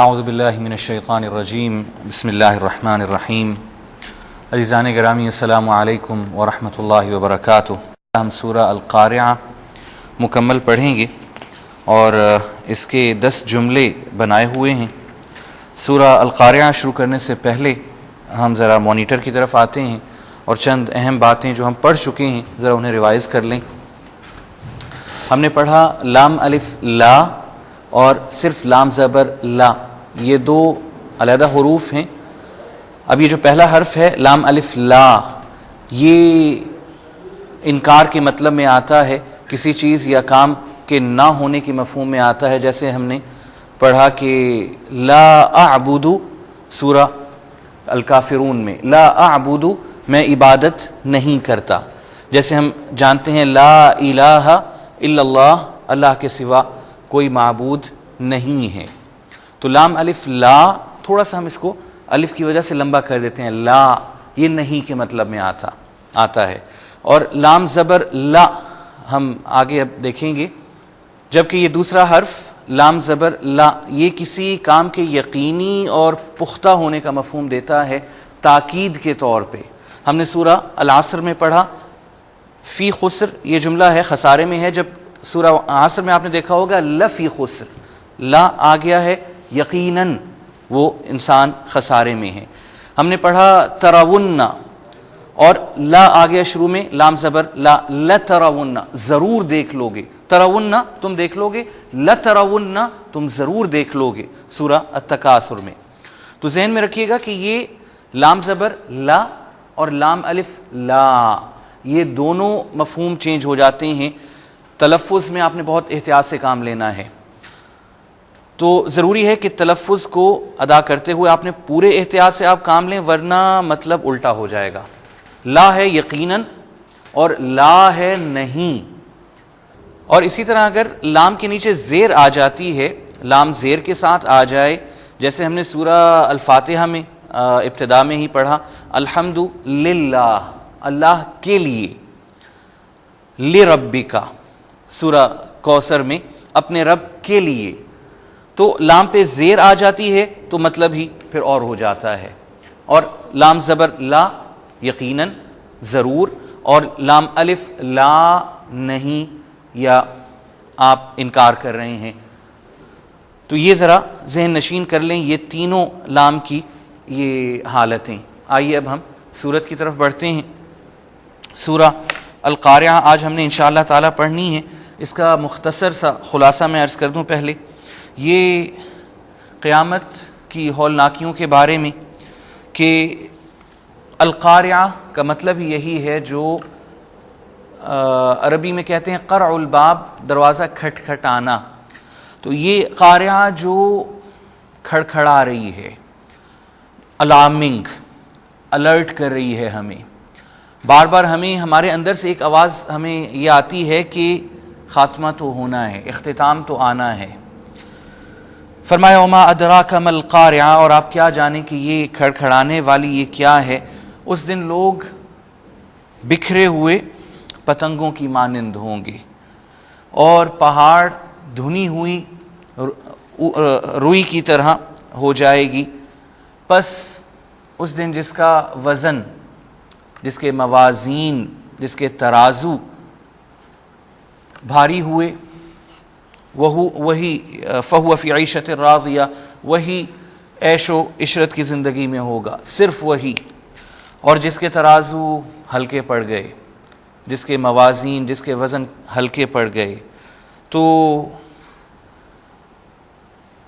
اعوذ باللہ من الشیطان الرجیم بسم اللہ الرحمن الرحیم عزیزان گرامی السلام علیکم ورحمۃ اللہ وبرکاتہ۔ ہم سورہ القارعہ مکمل پڑھیں گے اور اس کے 10 جملے بنائے ہوئے ہیں۔ سورہ القارعہ شروع کرنے سے پہلے ہم ذرا مانیٹر کی طرف آتے ہیں اور چند اہم باتیں جو ہم پڑھ چکے ہیں ذرا انہیں ریوائز کر لیں۔ ہم نے پڑھا لام الف لا اور صرف لام زبر لا، یہ 2 علیحدہ حروف ہیں۔ اب یہ جو پہلا حرف ہے لام الف لا، یہ انکار کے مطلب میں آتا ہے، کسی چیز یا کام کے نہ ہونے کے مفہوم میں آتا ہے، جیسے ہم نے پڑھا کہ لا اعبد سورہ الکافرون میں، لا اعبد میں عبادت نہیں کرتا، جیسے ہم جانتے ہیں لا الہ الا اللہ، اللہ کے سوا کوئی معبود نہیں ہے۔ تو لام الف لا تھوڑا سا ہم اس کو الف کی وجہ سے لمبا کر دیتے ہیں، لا یہ نہیں کے مطلب میں آتا ہے۔ اور لام زبر لا ہم آگے اب دیکھیں گے، جبکہ یہ دوسرا حرف لام زبر لا یہ کسی کام کے یقینی اور پختہ ہونے کا مفہوم دیتا ہے، تاکید کے طور پہ۔ ہم نے سورہ العصر میں پڑھا فی خسر، یہ جملہ ہے خسارے میں ہے، جب سورہ عصر میں آپ نے دیکھا ہوگا لفی خسر، لا آ گیا ہے، یقیناً وہ انسان خسارے میں ہے۔ ہم نے پڑھا ترون اور لا آ گیا شروع میں لام زبر لا، لترون ضرور دیکھ لو گے، ترون تم دیکھ لو گے، لترون تم ضرور دیکھ لو گے سورہ التکاثر میں۔ تو ذہن میں رکھیے گا کہ یہ لام زبر لا اور لام الف لا یہ دونوں مفہوم چینج ہو جاتے ہیں، تلفظ میں آپ نے بہت احتیاط سے کام لینا ہے۔ تو ضروری ہے کہ تلفظ کو ادا کرتے ہوئے آپ نے پورے احتیاط سے آپ کام لیں، ورنہ مطلب الٹا ہو جائے گا۔ لا ہے یقیناً اور لا ہے نہیں، اور اسی طرح اگر لام کے نیچے زیر آ جاتی ہے، لام زیر کے ساتھ آ جائے، جیسے ہم نے سورہ الفاتحہ میں ابتدا میں ہی پڑھا الحمد للہ اللہ کے لیے، لربک سورہ کوثر میں اپنے رب کے لیے، تو لام پہ زیر آ جاتی ہے تو مطلب ہی پھر اور ہو جاتا ہے۔ اور لام زبر لا یقیناً ضرور، اور لام الف لا نہیں یا آپ انکار کر رہے ہیں، تو یہ ذرا ذہن نشین کر لیں، یہ تینوں لام کی یہ حالتیں۔ آئیے اب ہم سورت کی طرف بڑھتے ہیں۔ سورہ القارعہ آج ہم نے انشاءاللہ تعالی پڑھنی ہے۔ اس کا مختصر سا خلاصہ میں عرض کر دوں پہلے، یہ قیامت کی ہولناکیوں کے بارے میں کہ القارعہ کا مطلب ہی یہی ہے جو عربی میں کہتے ہیں قرع الباب، دروازہ کھٹکھٹانا۔ تو یہ قارعہ جو کھڑکھڑا رہی ہے، الارمنگ، الرٹ کر رہی ہے ہمیں، بار بار ہمیں ہمارے اندر سے ایک آواز ہمیں یہ آتی ہے کہ خاتمہ تو ہونا ہے، اختتام تو آنا ہے۔ فرمایا وما ادراک ما القارعہ، اور آپ کیا جانیں کہ یہ کھڑکھڑانے والی یہ کیا ہے۔ اس دن لوگ بکھرے ہوئے پتنگوں کی مانند ہوں گے، اور پہاڑ دھنی ہوئی روئی کی طرح ہو جائے گی۔ پس اس دن جس کا وزن، جس کے موازین، جس کے ترازو بھاری ہوئے، وہی فہو فی عیشۃ راضیہ، وہی عیش و عشرت کی زندگی میں ہوگا، صرف وہی۔ اور جس کے ترازو ہلکے پڑ گئے، جس کے موازین، جس کے وزن ہلکے پڑ گئے، تو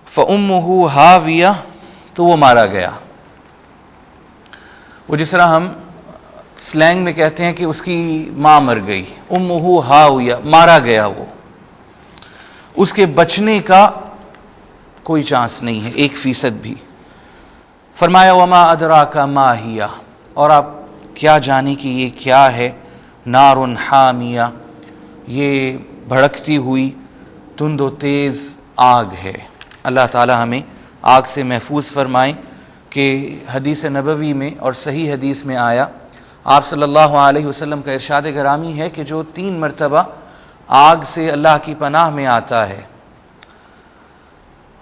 فَأُمُّهُ ہاویہ، تو وہ مارا گیا۔ وہ جس طرح ہم سلینگ میں کہتے ہیں کہ اس کی ماں مر گئی، امہ ہاویہ، مارا گیا وہ، اس کے بچنے کا کوئی چانس نہیں ہے 1% بھی۔ فرمایا وما ادراک ما ہیہ، اور آپ کیا جانیں کہ یہ کیا ہے، نار حامیہ، یہ بھڑکتی ہوئی تند و تیز آگ ہے۔ اللہ تعالی ہمیں آگ سے محفوظ فرمائیں، کہ حدیث نبوی میں اور صحیح حدیث میں آیا، آپ صلی اللہ علیہ وسلم کا ارشاد گرامی ہے کہ جو 3 مرتبہ آگ سے اللہ کی پناہ میں آتا ہے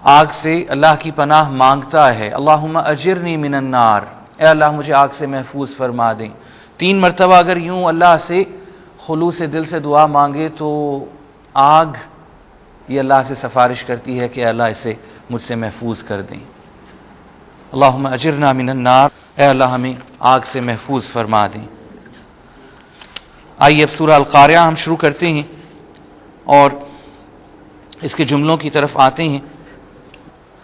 آگ سے اللہ کی پناہ مانگتا ہے، اللہم اجرنی من النار، اے اللہ مجھے آگ سے محفوظ فرما دیں۔ 3 مرتبہ اگر یوں اللہ سے خلوص دل سے دعا مانگے تو آگ یہ اللہ سے سفارش کرتی ہے کہ اللہ اسے مجھ سے محفوظ کر دیں۔ اللہم اجرنا من النار، اے اللہ ہمیں آگ سے محفوظ فرما دیں۔ آئیے اب سورہ القاریہ ہم شروع کرتے ہیں اور اس کے جملوں کی طرف آتے ہیں۔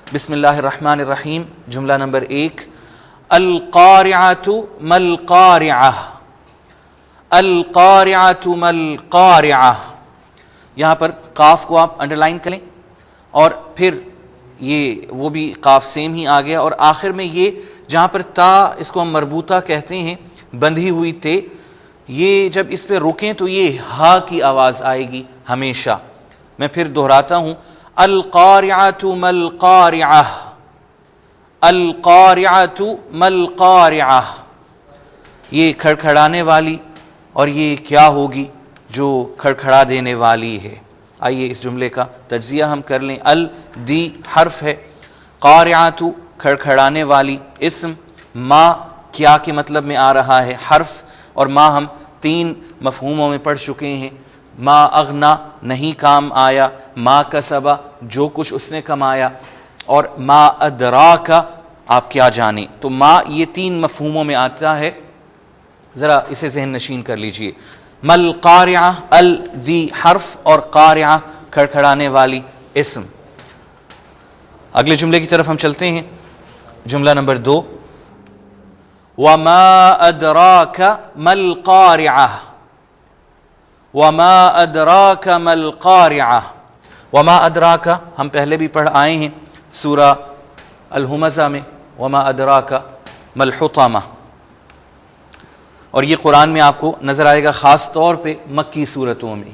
بسم اللہ الرحمن الرحیم، جملہ نمبر 1، القارعۃ ما القارعۃ، القارعۃ ما القارعۃ۔ یہاں پر قاف کو آپ انڈرلائن کریں اور پھر یہ وہ بھی قاف سیم ہی آ گیا، اور آخر میں یہ جہاں پر تا، اس کو ہم مربوطہ کہتے ہیں، بندھی ہوئی تے، یہ جب اس پہ رکیں تو یہ ہا کی آواز آئے گی ہمیشہ۔ میں پھر دہراتا ہوں، القارعۃ ما القارعۃ، القارعۃ ما القارعۃ، یہ کھڑکھڑانے والی، اور یہ کیا ہوگی جو کھڑکھڑا دینے والی ہے۔ آئیے اس جملے کا تجزیہ ہم کر لیں۔ دی حرف ہے، قارعۃ کھڑکھڑانے والی، اسم، ما کیا کے مطلب میں آ رہا ہے، حرف، اور ما ہم 3 مفہوموں میں پڑھ چکے ہیں۔ ما اغنا نہیں کام آیا، ما کسبا جو کچھ اس نے کمایا، اور ما ادراکا آپ کیا جانیں۔ تو ما یہ 3 مفہوموں میں آتا ہے، ذرا اسے ذہن نشین کر لیجئے۔ مل قارعہ، ال دی حرف اور قارعہ کھڑکھڑانے والی اسم۔ اگلے جملے کی طرف ہم چلتے ہیں، جملہ نمبر 2، وما ادراک ما القارعہ، وما ادراک ما القارعہ۔ وما ادراک ہم پہلے بھی پڑھ آئے ہیں سورہ الہمزہ میں، وما ادراک ما الحطمہ، اور یہ قرآن میں آپ کو نظر آئے گا خاص طور پہ مکی صورتوں میں۔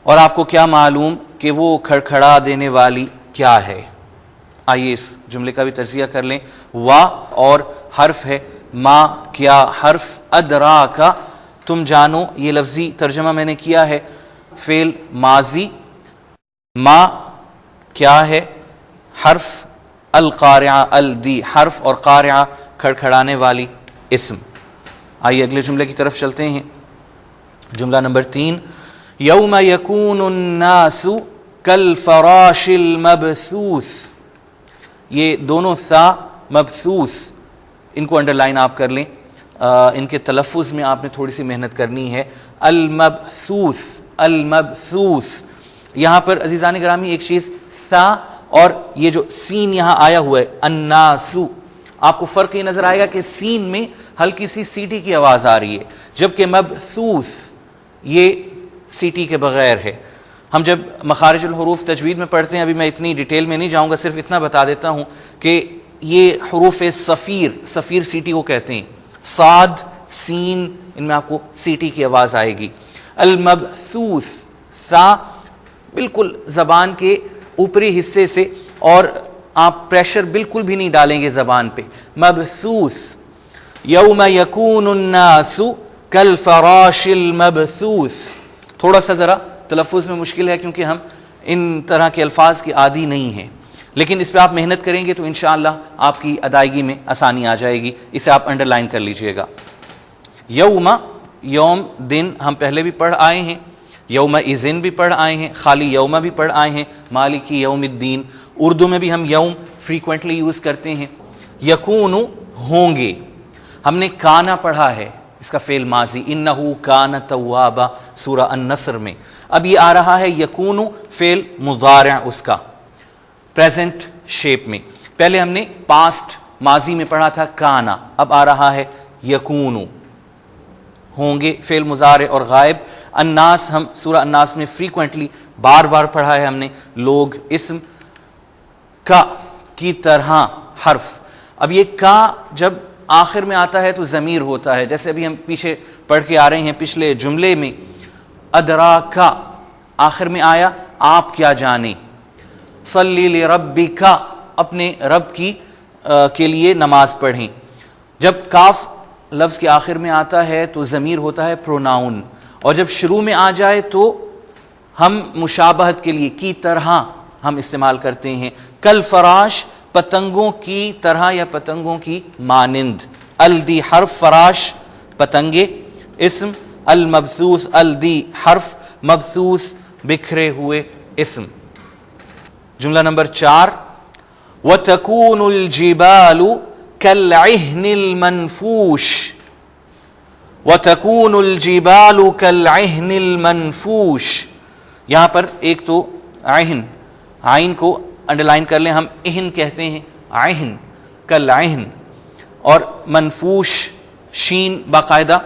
اور آپ کو کیا معلوم کہ وہ کھڑکھڑا دینے والی کیا ہے؟ آئیے اس جملے کا بھی تجزیہ کر لیں۔ وا اور حرف ہے، ما کیا حرف، ادراکا تم جانو، یہ لفظی ترجمہ میں نے کیا ہے، فعل ماضی، ما کیا ہے حرف، القارعہ الدی حرف، اور قارعہ کھڑکھڑانے والی اسم۔ آئیے اگلے جملے کی طرف چلتے ہیں، جملہ نمبر 3، یوم یکون الناس کالفراش المبثوث۔ یہ دونوں ثا مبثوث، ان کو انڈرلائن آپ کر لیں، ان کے تلفظ میں آپ نے تھوڑی سی محنت کرنی ہے۔ المبثوث، المبثوث، یہاں پر عزیزان گرامی ایک چیز، ثا اور یہ جو سین یہاں آیا ہوا ہے الناسو، آپ کو فرق یہ نظر آئے گا کہ سین میں ہلکی سی سیٹی کی آواز آ رہی ہے، جبکہ مبثوث یہ سیٹی کے بغیر ہے۔ ہم جب مخارج الحروف تجوید میں پڑھتے ہیں، ابھی میں اتنی ڈیٹیل میں نہیں جاؤں گا، صرف اتنا بتا دیتا ہوں کہ یہ حروف صفیر، صفیر سیٹی کو کہتے ہیں، صاد، سین، ان میں آپ کو سیٹی کی آواز آئے گی۔ المبثوث، ثا بالکل زبان کے اوپری حصے سے، اور آپ پریشر بالکل بھی نہیں ڈالیں گے زبان پہ۔ مبثوث، یوم یکون الناس کالفراش المبثوث۔ تھوڑا سا ذرا تلفظ میں مشکل ہے کیونکہ ہم ان طرح کے الفاظ کی عادی نہیں ہیں، لیکن اس پہ آپ محنت کریں گے تو انشاءاللہ آپ کی ادائیگی میں آسانی آ جائے گی۔ اسے آپ انڈرلائن کر لیجئے گا۔ یوم، یوم دن ہم پہلے بھی پڑھ آئے ہیں، یوم اذن بھی پڑھ آئے ہیں، خالی یوم بھی پڑھ آئے ہیں، مالکی یوم الدین۔ اردو میں بھی ہم یوم فریکوینٹلی یوز کرتے ہیں۔ یکون ہوں گے، ہم نے کانا پڑھا ہے، اس کا فعل ماضی، انہو کان توابا سورہ النصر میں۔ اب یہ آ رہا ہے یکون، فعل مضارع اس کا پریزنٹ شیپ میں۔ پہلے ہم نے پاسٹ ماضی میں پڑھا تھا کانا، اب آ رہا ہے یکون، ہوں گے، فعل مضارع اور غائب۔ الناس ہم سورہ الناس میں فریکوینٹلی بار بار پڑھا ہے ہم نے، لوگ، اسم، کا کی طرح حرف۔ اب یہ کا جب آخر میں آتا ہے تو ضمیر ہوتا ہے، جیسے ابھی ہم پیچھے پڑھ کے آ رہے ہیں پچھلے جملے میں، ادراکا آخر میں آیا آپ کیا جانیں، صلی لربک اپنے رب کی کے لیے نماز پڑھیں۔ جب کاف لفظ کے آخر میں آتا ہے تو ضمیر ہوتا ہے پروناؤن، اور جب شروع میں آ جائے تو ہم مشابہت کے لیے کی طرح ہم استعمال کرتے ہیں. کل فراش پتنگوں کی طرح یا پتنگوں کی مانند. الدی حرف فراش پتنگے اسم. المبثوث الدی حرف مبثوث بکھرے ہوئے اسم. جملہ نمبر 4 وَتَكُونُ الْجِبَالُ كَالْعِهْنِ الْمَنْفُوشِ. وَتَكُونُ الْجِبَالُ كَالْعِهْنِ الْمَنْفُوشِ. یہاں پر ایک تو عہن عین کو انڈرلائن کر لیں, ہم اہن کہتے ہیں عہن کالعہن, اور منفوش شین باقاعدہ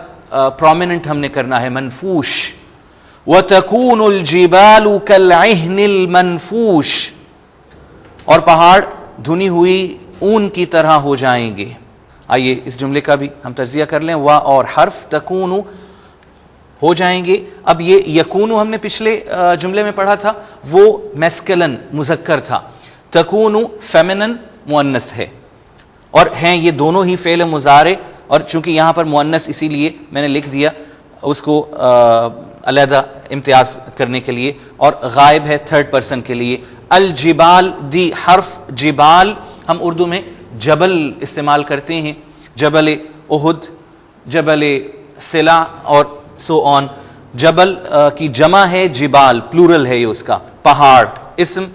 پرومیننٹ ہم نے کرنا ہے منفوش. وَتَكُونُ الْجِبَالُ كَالْعِهْنِ الْمَنْفُوشِ. اور پہاڑ دھنی ہوئی اون کی طرح ہو جائیں گے. آئیے اس جملے کا بھی ہم تجزیہ کر لیں. وا اور حرف تکونو ہو جائیں گے. اب یہ یکونو ہم نے پچھلے جملے میں پڑھا تھا, وہ میسکلن مذکر تھا. تکونو فیمنن مؤنث ہے, اور ہیں یہ دونوں ہی فعل مضارع, اور چونکہ یہاں پر مؤنث اسی لیے میں نے لکھ دیا اس کو علیحدہ امتیاز کرنے کے لیے, اور غائب ہے تھرڈ پرسن کے لیے. الجبال دی حرف جبال ہم اردو میں جبل استعمال کرتے ہیں. جبل احد, جبل سلا اور سو آن. جبل کی جمع ہے جبال, پلورل ہے یہ اس کا, پہاڑ اسم.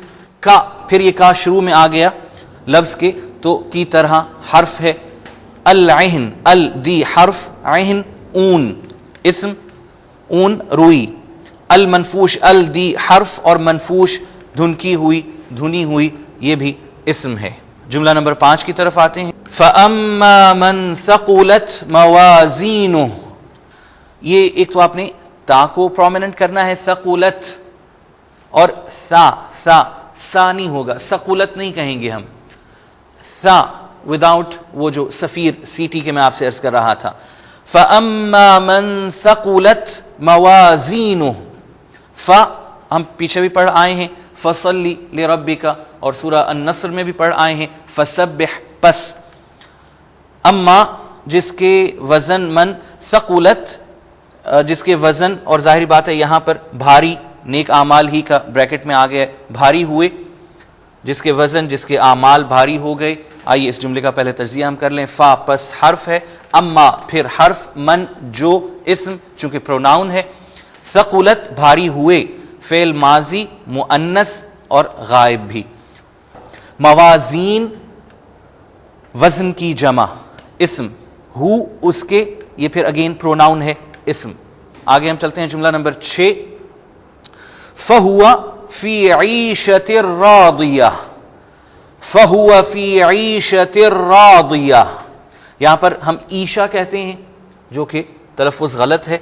کا پھر یہ کا شروع میں آ گیا لفظ کے, تو کی طرح حرف ہے. العہن ال دی حرف عہن اون اسم, اون روئی. المنفوش ال دی حرف اور منفوش دھنکی ہوئی دھنی ہوئی یہ بھی اسم ہے. جملہ نمبر 5 کی طرف آتے ہیں. فَأَمَّا مَنْ ثَقُلَتْ مَوَازِينُهُ. یہ ایک تو آپ نے تا کو پرومیننٹ کرنا ہے ثقلت, اور سا نہیں ہوگا, ثقلت نہیں کہیں گے ہم, ثا وداؤٹ وہ جو سفیر سی ٹی کے میں آپ سے عرض کر رہا تھا. فَأَمَّا مَنْ ثَقُلَتْ مَوَازِينُهُ. ہم پیچھے بھی پڑھ آئے ہیں فَصَلِّ لِرَبِّكَ, اور سورہ النصر میں بھی پڑھ آئے ہیں فَسَبِّحْ. پس اما جس کے وزن من ثقلت, جس کے وزن, اور ظاہری بات ہے یہاں پر بھاری نیک اعمال ہی کا بریکٹ میں آ گیا, بھاری ہوئے, جس کے وزن جس کے اعمال بھاری ہو گئے. آئیے اس جملے کا پہلے تجزیہ ہم کر لیں. فا پس حرف ہے, اما پھر حرف, من جو اسم چونکہ پروناؤن ہے, ثقلت بھاری ہوئے فعل ماضی مؤنث اور غائب بھی. موازین وزن کی جمع اسم, ہو اس کے, یہ پھر اگین پروناؤن ہے اسم. آگے ہم چلتے ہیں جملہ نمبر 6. فَهُوَ فِي عِيشَةٍ رَاضِيَةٍ. فَهُوَ فِي عِيشَةٍ رَاضِيَةٍ. یہاں پر ہم عیشہ کہتے ہیں جو کہ تلفظ غلط ہے,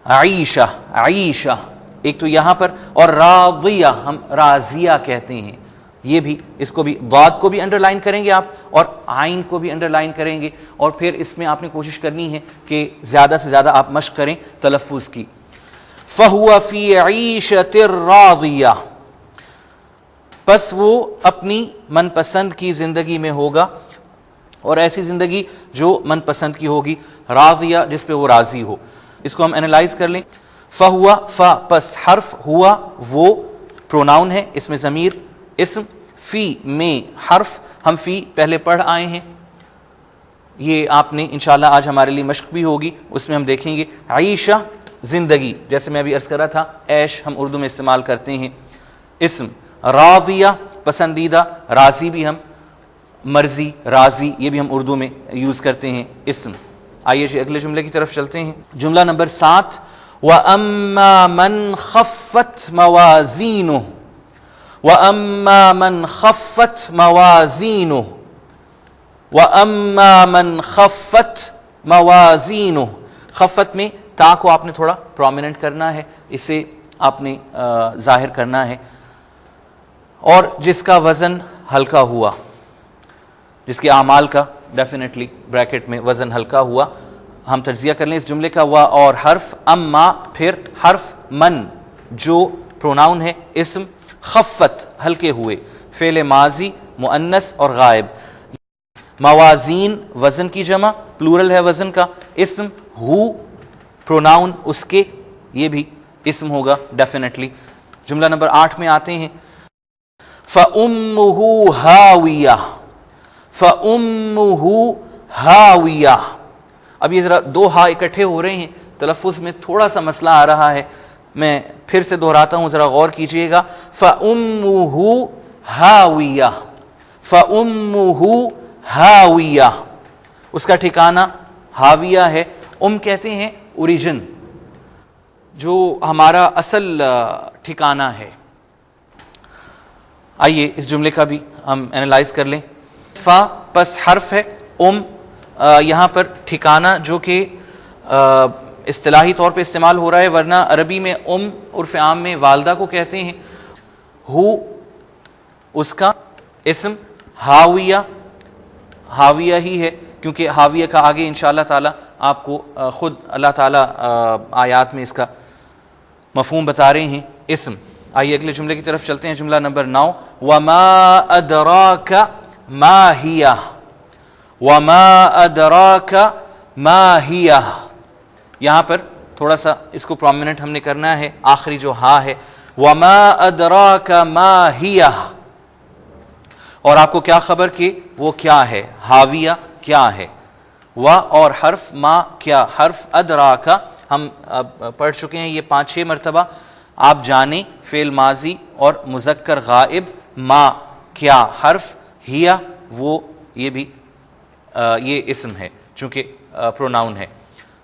عیشہ عیشہ ایک تو یہاں پر, اور راضیہ ہم راضیہ کہتے ہیں. یہ بھی اس کو بھی ضاد کو بھی انڈرلائن کریں گے آپ, اور عین کو بھی انڈرلائن کریں گے, اور پھر اس میں آپ نے کوشش کرنی ہے کہ زیادہ سے زیادہ آپ مشق کریں تلفظ کی. فَهُوَ فِي عِيشَةٍ رَاضِيَةٍ. پس وہ اپنی من پسند کی زندگی میں ہوگا, اور ایسی زندگی جو من پسند کی ہوگی, راضیہ جس پہ وہ راضی ہو. اس کو ہم انالائز کر لیں. فہوا فا پس حرف, ہوا وہ پروناؤن ہے, اس میں ضمیر اسم. فی میں حرف, ہم فی پہلے پڑھ آئے ہیں, یہ آپ نے انشاءاللہ آج ہمارے لیے مشق بھی ہوگی, اس میں ہم دیکھیں گے. عیشہ زندگی, جیسے میں ابھی عرض کر رہا تھا عیش ہم اردو میں استعمال کرتے ہیں اسم. راضیہ پسندیدہ, راضی بھی ہم مرضی راضی یہ بھی ہم اردو میں یوز کرتے ہیں اسم. آئیے جی اگلے جملے کی طرف چلتے ہیں. جملہ نمبر 7. وَأَمَّا مَنْ خَفَّتْ مَوَازِينُهُ. وَأَمَّا مَنْ خَفَّتْ مَوَازِينُهُ. وَأَمَّا مَنْ خَفَّتْ مَوَازِينُهُ. خفت میں تا کو آپ نے تھوڑا پرومیننٹ کرنا ہے, اسے آپ نے ظاہر کرنا ہے. اور جس کا وزن ہلکا ہوا, جس کے اعمال کا ڈیفینیٹلی بریکٹ میں وزن ہلکا ہوا. ہم تجزیہ کر لیں اس جملے کا. وا اور حرف, اما پھر حرف, من جو پروناؤن ہے اسم. خفت ہلکے ہوئے فعل ماضی مؤنث اور غائب. موازین وزن کی جمع, پلورل ہے وزن کا, اسم. ہو پروناؤن اس کے, یہ بھی اسم ہوگا ڈیفینیٹلی. جملہ نمبر 8 میں آتے ہیں. فَأُمُّهُ هَاوِيَةٌ فَأُمُّهُ هَاوِيَةٌ. اب یہ ذرا دو ہا اکٹھے ہو رہے ہیں، تلفظ میں تھوڑا سا مسئلہ آ رہا ہے، میں پھر سے دہراتا ہوں، ذرا غور کیجئے گا. فَأُمُّهُ هَاوِيَةٌ فَأُمُّهُ هَاوِيَةٌ. اس کا ٹھکانہ ہاویہ ہے. کہتے ہیں اوریجن، جو ہمارا اصل ٹھکانہ ہے. آئیے اس جملے کا بھی ہم اینالائز کر لیں. فا پس حرف ہے، یہاں پر ٹھکانہ جو کہ اصطلاحی طور پہ استعمال ہو رہا ہے، ورنہ عربی میں عرف عام میں والدہ کو کہتے ہیں. ہو اس کا اسم، ہاویہ ہی ہے، کیونکہ ہاویہ کا آگے انشاءاللہ تعالی آپ کو خود اللہ تعالیٰ آیات میں اس کا مفہوم بتا رہے ہیں. اسم. آئیے اگلے جملے کی طرف چلتے ہیں. جملہ نمبر 9. وَمَا أَدْرَاكَ مَا هِيَ وَمَا أَدْرَاكَ مَا هِيَ. یہاں پر تھوڑا سا اس کو پرومیننٹ ہم نے کرنا ہے، آخری جو ہا ہے. وَمَا أَدْرَاكَ مَا هِيَ. اور آپ کو کیا خبر کہ وہ کیا ہے، ہاویہ کیا ہے. و اور حرف ما کیا، حرف ادراک ہم پڑھ چکے ہیں یہ 5-6 مرتبہ. آپ جانیں فعل ماضی اور مذکر غائب. ما کیا، حرف ہیا وہ، یہ بھی یہ اسم ہے چونکہ پروناؤن ہے.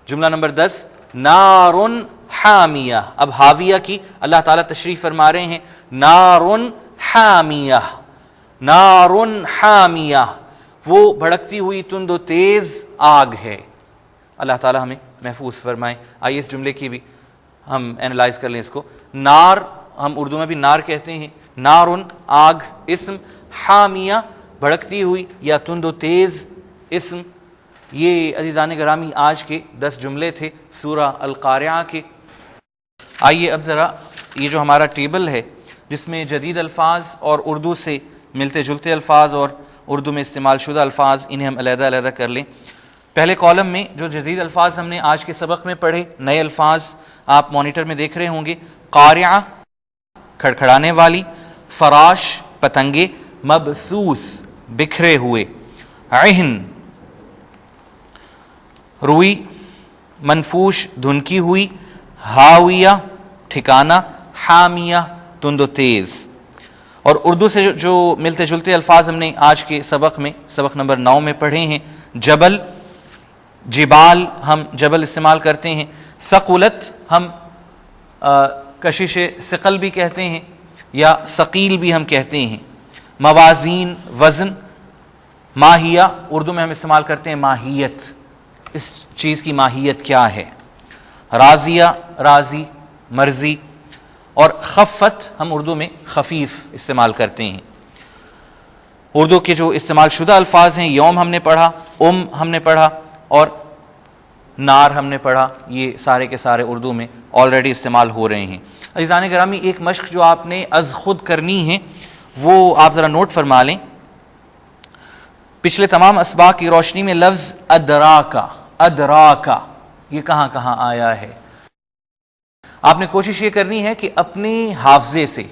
جملہ نمبر 10. نار حامیہ. اب ہاویہ کی اللہ تعالیٰ تشریح فرما رہے ہیں. نار حامیہ، نار حامیہ، وہ بھڑکتی ہوئی تند و تیز آگ ہے. اللہ تعالیٰ ہمیں محفوظ فرمائیں. آئیے اس جملے کی بھی ہم اینالائز کر لیں اس کو. نار ہم اردو میں بھی نار کہتے ہیں. نارن آگ اسم، حامیہ بھڑکتی ہوئی یا تند و تیز اسم. یہ عزیزان گرامی آج کے 10 جملے تھے سورہ القارعہ کے. آئیے اب ذرا یہ جو ہمارا ٹیبل ہے جس میں جدید الفاظ اور اردو سے ملتے جلتے الفاظ اور اردو میں استعمال شدہ الفاظ، انہیں ہم علیحدہ علیحدہ کر لیں. پہلے کالم میں جو جدید الفاظ ہم نے آج کے سبق میں پڑھے، نئے الفاظ آپ مانیٹر میں دیکھ رہے ہوں گے. قارعہ کھڑکھڑانے والی، فراش پتنگے، مبثوث بکھرے ہوئے، عہن روئی منفوش دھنکی ہوئی، ہاویہ ٹھکانہ، حامیہ تند و تیز. اور اردو سے جو ملتے جلتے الفاظ ہم نے آج کے سبق نمبر 9 میں پڑھے ہیں. جبل، جبال ہم جبل استعمال کرتے ہیں. ثقلت ہم کشش ثقل بھی کہتے ہیں یا ثقیل بھی ہم کہتے ہیں. موازین وزن. ماہیہ اردو میں ہم استعمال کرتے ہیں ماہیت، اس چیز کی ماہیت کیا ہے. راضیہ راضی مرضی. اور خفت ہم اردو میں خفیف استعمال کرتے ہیں. اردو کے جو استعمال شدہ الفاظ ہیں، یوم ہم نے پڑھا، ہم نے پڑھا اور نار ہم نے پڑھا. یہ سارے کے سارے اردو میں آلریڈی استعمال ہو رہے ہیں. عزیزان گرامی ایک مشق جو آپ نے از خود کرنی ہے وہ آپ ذرا نوٹ فرما لیں. پچھلے تمام اسباق کی روشنی میں لفظ ادراکا یہ کہاں کہاں آیا ہے. آپ نے کوشش یہ کرنی ہے کہ اپنے حافظے سے،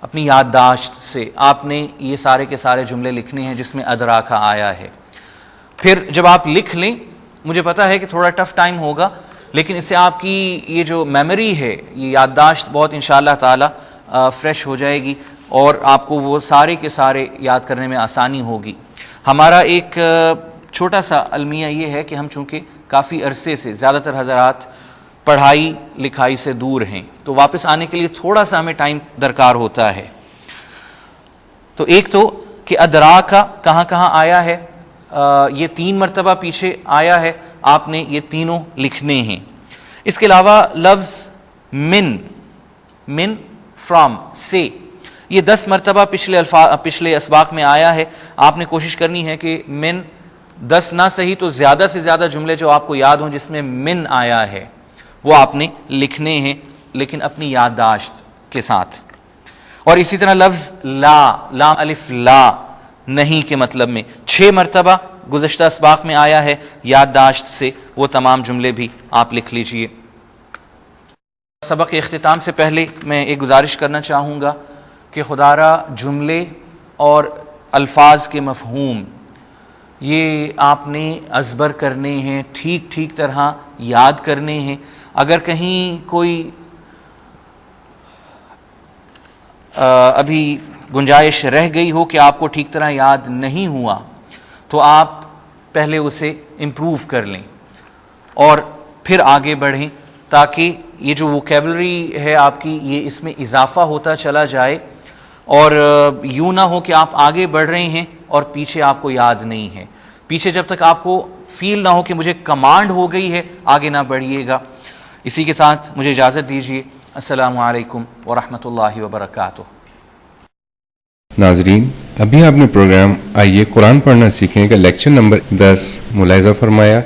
اپنی یادداشت سے آپ نے یہ سارے کے سارے جملے لکھنے ہیں جس میں ادراکا آیا ہے. پھر جب آپ لکھ لیں، مجھے پتا ہے کہ تھوڑا ٹف ٹائم ہوگا، لیکن اس سے آپ کی یہ جو میموری ہے، یہ یادداشت بہت انشاءاللہ تعالی فریش ہو جائے گی اور آپ کو وہ سارے کے سارے یاد کرنے میں آسانی ہوگی. ہمارا ایک چھوٹا سا المیہ یہ ہے کہ ہم چونکہ کافی عرصے سے زیادہ تر حضرات پڑھائی لکھائی سے دور ہیں، تو واپس آنے کے لیے تھوڑا سا ہمیں ٹائم درکار ہوتا ہے. تو ایک تو کہ ادراکا کہاں کہاں آیا ہے، یہ 3 مرتبہ پیچھے آیا ہے، آپ نے یہ تینوں لکھنے ہیں. اس کے علاوہ لفظ من فرام سے یہ 10 مرتبہ پچھلے اسباق میں آیا ہے. آپ نے کوشش کرنی ہے کہ من 10 نہ صحیح تو زیادہ سے زیادہ جملے جو آپ کو یاد ہوں جس میں من آیا ہے وہ آپ نے لکھنے ہیں، لیکن اپنی یادداشت کے ساتھ. اور اسی طرح لفظ لام الف لا نہیں کے مطلب میں 6 مرتبہ گزشتہ اسباق میں آیا ہے. یادداشت سے وہ تمام جملے بھی آپ لکھ لیجئے. سبق کے اختتام سے پہلے میں ایک گزارش کرنا چاہوں گا کہ خدارہ جملے اور الفاظ کے مفہوم یہ آپ نے ازبر کرنے ہیں، ٹھیک طرح یاد کرنے ہیں. اگر کہیں کوئی ابھی گنجائش رہ گئی ہو کہ آپ کو ٹھیک طرح یاد نہیں ہوا تو آپ پہلے اسے امپروو کر لیں اور پھر آگے بڑھیں، تاکہ یہ جو ووکیبلری ہے آپ کی یہ اس میں اضافہ ہوتا چلا جائے، اور یوں نہ ہو کہ آپ آگے بڑھ رہے ہیں اور پیچھے آپ کو یاد نہیں ہے. پیچھے جب تک آپ کو فیل نہ ہو کہ مجھے کمانڈ ہو گئی ہے آگے نہ بڑھیے گا. اسی کے ساتھ مجھے اجازت دیجیے. السلام علیکم ورحمۃ اللہ وبرکاتہ. ناظرین، ابھی آپ نے پروگرام آئیے قرآن پڑھنا سیکھیں کا لیکچر نمبر 10 ملاحظہ فرمایا.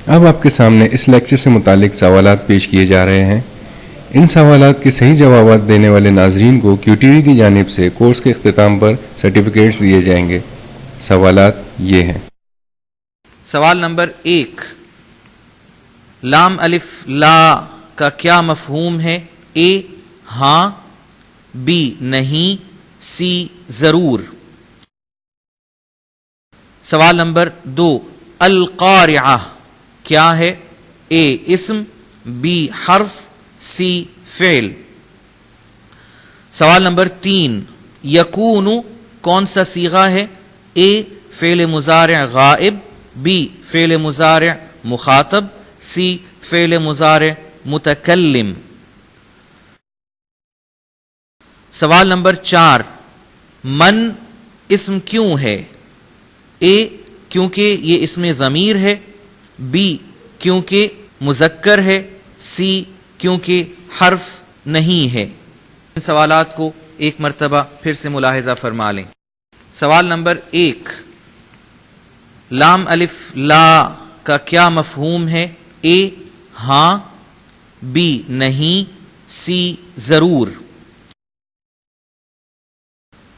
اب آپ کے سامنے اس لیکچر سے متعلق سوالات پیش کیے جا رہے ہیں. ان سوالات کے صحیح جوابات دینے والے ناظرین کو کیو ٹی وی کی جانب سے کورس کے اختتام پر سرٹیفکیٹس دیے جائیں گے. سوالات یہ ہیں. سوال نمبر 1، لام الف لا کا کیا مفہوم ہے؟ اے ہاں، بی نہیں، سی ضرور. سوال نمبر 2، القارعہ کیا ہے؟ اے اسم، بی حرف، سی فعل. سوال نمبر 3، یکون کون سا صیغہ ہے؟ اے فعل مضارع غائب، بی فعل مضارع مخاطب، سی فعل مضارع متکلم. سوال نمبر 4، من اسم کیوں ہے؟ اے کیونکہ یہ اسم ضمیر ہے، بی کیونکہ مذکر ہے، سی کیونکہ حرف نہیں ہے. ان سوالات کو ایک مرتبہ پھر سے ملاحظہ فرما لیں. سوال نمبر 1، لام الف لا کا کیا مفہوم ہے؟ اے ہاں، بی نہیں، سی ضرور.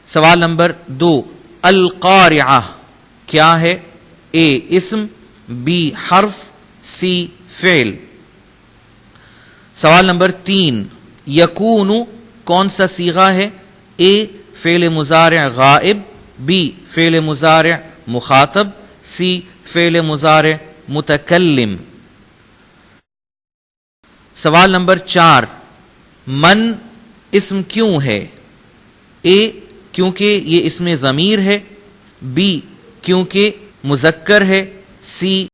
سوال نمبر 2، القارعہ کیا ہے؟ اے اسم، بی حرف، سی فعل. سوال نمبر 3، یکون کون سا صیغہ ہے؟ اے فعل مضارع غائب، بی فعل مضارع مخاطب، سی فعل مضارع متکلم. سوال نمبر 4، من اسم کیوں ہے؟ اے کیونکہ یہ اسم ضمیر ہے، بی کیونکہ مذکر ہے، سی